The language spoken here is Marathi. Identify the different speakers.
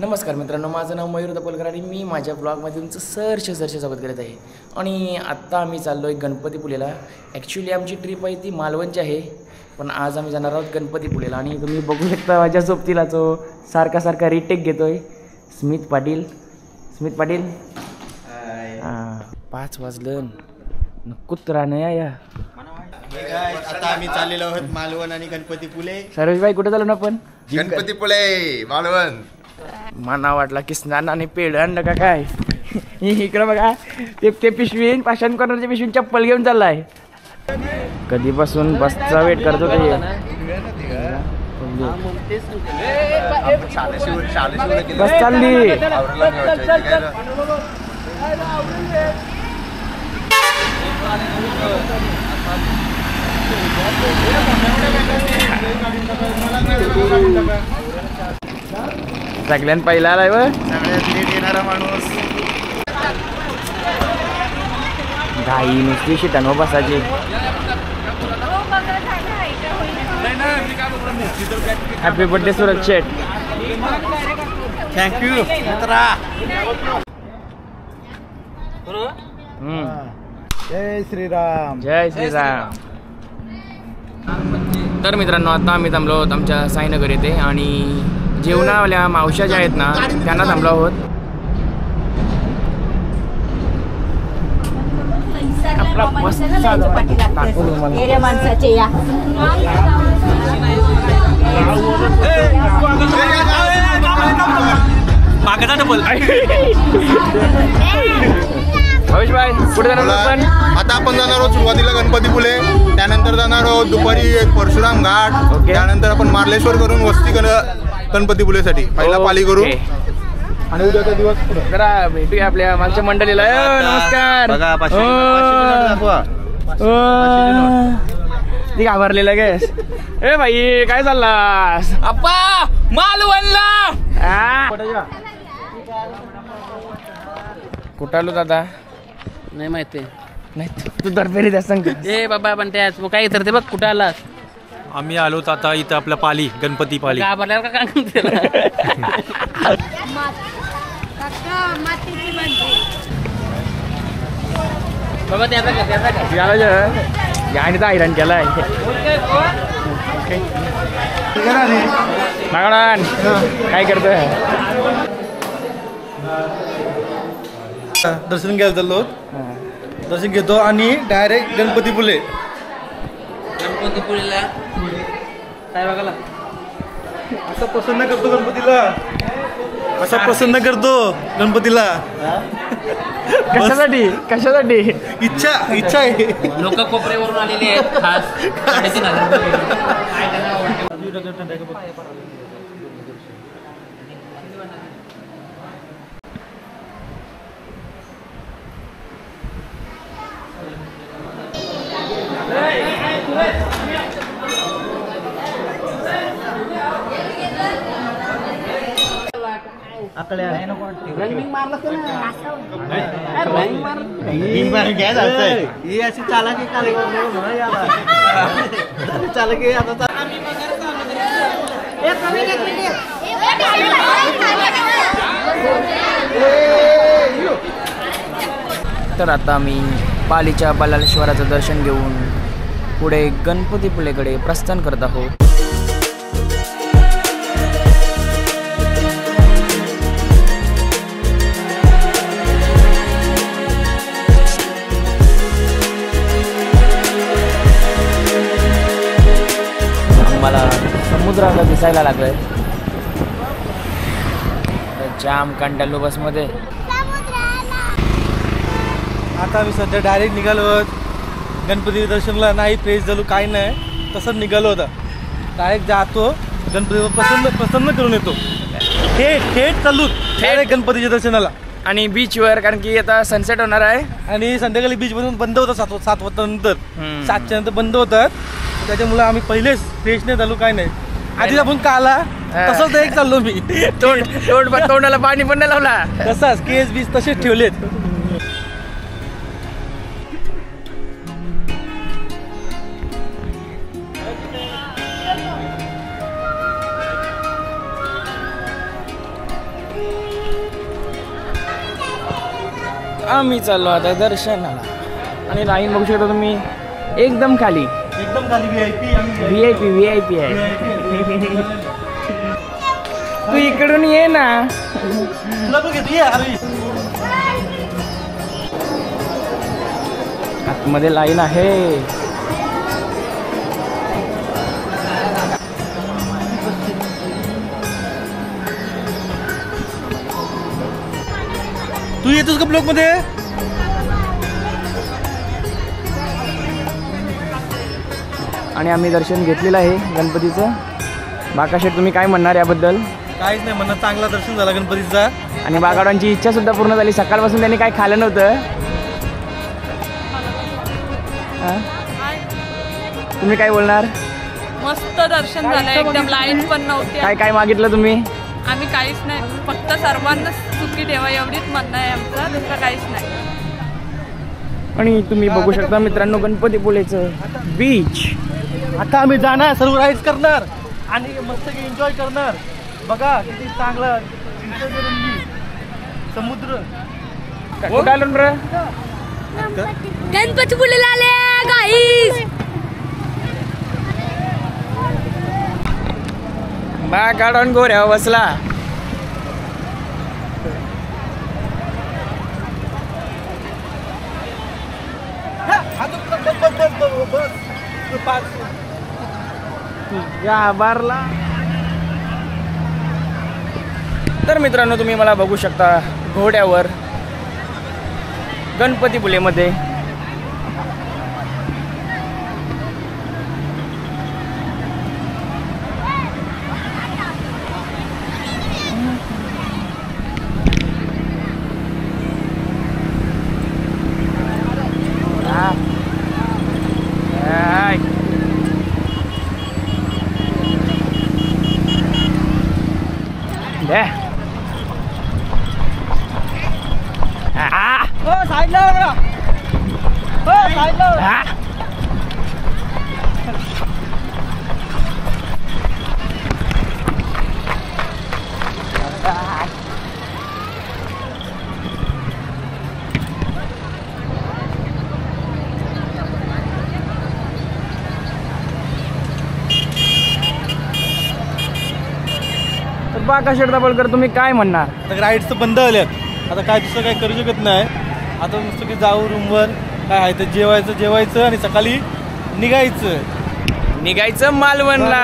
Speaker 1: नमस्कार मित्रांनो, माझं नाव मयूर दपोलकर आणि मी माझ्या ब्लॉगमध्ये तुमचं सरसे स्वागत करत आहे. आणि आत्ता आम्ही चाललो आहे गणपतीपुळेला. ॲक्च्युली आमची ट्रिप आहे ती मालवणची आहे, पण आज आम्ही जाणार आहोत गणपतीपुळेला. आणि तुम्ही बघू शकता माझ्या सोबतीला जो सारखा रिटेक घेतो आहे स्मित पाटील. 5 वाजलं कुत्रा नाही या.
Speaker 2: आता आम्ही चाललेलो आहोत मालवण आणि गणपतीपुळे.
Speaker 1: सर्वेशभाई कुठे चाललो ना आपण?
Speaker 2: गणपतीपुळे मालवण.
Speaker 1: मना वाटला की स्नान आणि पेढ आणलं का काय. इकडं बघा ते पिशवीन पाषाण कॉर्नरच्या पिशवीन चप्पल घेऊन चाललाय. कधीपासून बसचा वेट करतो ते. बस चालली. सगळ्यात पहिला आलाय व
Speaker 2: सगळ्यात लेट येणारा माणूस.
Speaker 1: घाई नुसती शिटांवर बसायची. हॅपी बर्थडे सुरज शेट.
Speaker 2: थँक्यू मित्रा. जय श्रीराम.
Speaker 1: जय श्रीराम. तर मित्रांनो, आता आम्ही थांबलो आहोत आमच्या साईनगर येथे आणि जेवणावाल्या मावश्या ज्या आहेत ना त्यांना थांबलो आहोत.
Speaker 3: माणसाचे या
Speaker 1: कुठे जाणार आपण?
Speaker 2: आता आपण जाणार आहोत सुरुवातीला गणपतीपुळे, त्यानंतर जाणार आहोत दुपारी परशुराम घाट, त्यानंतर आपण मार्लेश्वर करून वस्ती गणपतीपुळेसाठी पहिला पाली करू आणि उद्याचा दिवस
Speaker 1: जरा भेटूया आपल्या मागच्या मंडळीला. नमस्कार. ती घाबरलेला गॅस. ए भाई काय चाललास?
Speaker 4: अप्पा मालवणला.
Speaker 1: कुठं आलो दादा?
Speaker 4: नाही माहिती.
Speaker 1: नाही तू दरफेरी द्या सांग.
Speaker 4: ए बाबा पण त्याच काय तर ते बघ कुठं आलास.
Speaker 5: आम्ही आलो आता इथं आपला पाली गणपती पाली.
Speaker 4: घाबरल्यावर का काय बाबा त्याचा
Speaker 1: याने तर हैराण केलाय. काय करतोय?
Speaker 6: दर्शन घ्यायला चाललो. दर्शन घेतो आणि डायरेक्ट गणपतीपुळे.
Speaker 4: गणपतीपुळेला काय बघायला
Speaker 6: असं प्रसन्न करतो गणपतीला. असा प्रसन्न करतो गणपतीला.
Speaker 1: कशासाठी
Speaker 6: इच्छा आहे.
Speaker 4: लोक कोपऱ्यावरून आलेले आहेत खास 3,500.
Speaker 1: तर आता आम्ही पालीच्या बालाश्वराचं दर्शन घेऊन पुढे गणपतीपुळेकडे प्रस्थान करत आहोत. मला समुद्र आता दिसायला लागलाय. जाम कंटाळलो बसमध्ये.
Speaker 6: आता आम्ही सध्या डायरेक्ट निघालो आहोत गणपती दर्शनला. नाही फ्रेश झालो काही नाही, तसंच निघालो होता. डायरेक्ट जातो गणपती प्रसन्न करून येतो. थेट चालू डायरेक्ट गणपतीच्या दर्शनाला
Speaker 1: आणि बीचवर, कारण की आता सनसेट होणार आहे आणि
Speaker 6: संध्याकाळी बीच मधून बंद होतं 7 वाजता नंतर. 7च्या नंतर बंद होतात. त्याच्यामुळे आम्ही पहिलेच फ्रेश नाही झालो काय नाही. आधीच आपण का आला तसंच एक चाललो मी.
Speaker 1: तोंडाला पाणी पण नाही लावला.
Speaker 6: तसाच केस बीस तसेच ठेवलेत.
Speaker 1: आम्ही चाललो आता दर्शनाला आणि लाईन बघू शकता तुम्ही एकदम खाली
Speaker 6: एकदम खाली
Speaker 1: VIP आहे. तू इकडून ये ना.
Speaker 6: तुला पण घेतो ये अरे.
Speaker 1: आतमध्ये लाईन आहे.
Speaker 6: तू येतोस का ब्लॉक मध्ये?
Speaker 1: आणि आम्ही दर्शन घेतलेलं आहे गणपतीचं. बाकाशेठ तुम्ही काय म्हणणार याबद्दल?
Speaker 6: काहीच नाही म्हणणं, चांगला दर्शन झाला गणपतीचा.
Speaker 1: आणि बागाडांची इच्छा सुद्धा पूर्ण झाली. सकाळपासून त्यांनी काय खाल्लं नव्हतं. तुम्ही काय बोलणार?
Speaker 7: मस्त दर्शन झालं एकदम. लाईन पण नव्हती.
Speaker 1: काय काय मागितलं तुम्ही?
Speaker 7: आम्ही काहीच नाही, फक्त सर्वांना सुखी ठेवा एवढीच म्हणणं आहे आमचं, दुसरं काहीच नाही.
Speaker 1: आणि तुम्ही बघू शकता मित्रांनो गणपतीपुळेचं बीच.
Speaker 6: आता आम्ही जाणार, सर्व राईड्स करणार आणि मस्त एन्जॉय करणार. बघा किती चांगला समुद्र.
Speaker 1: कुठं आलो रे?
Speaker 7: गणपतीपुळेला आले गाईस.
Speaker 1: बागाडून गोऱ्या बसला. बारला. तर मित्रांनो तुम्ही मला बघू शकता घोड्यावर गणपतीपुळेमध्ये. बाकाशेठ दाभोलकर तुम्ही काय म्हणणार?
Speaker 6: आता राईड्स तर बंद झाल्यात, आता काय दुसरं काय करू शकत नाही. आता नुसतं की जाऊ रूमवर काय आहे ते जेवायचं आणि सकाळी निघायचं
Speaker 1: मालवणला.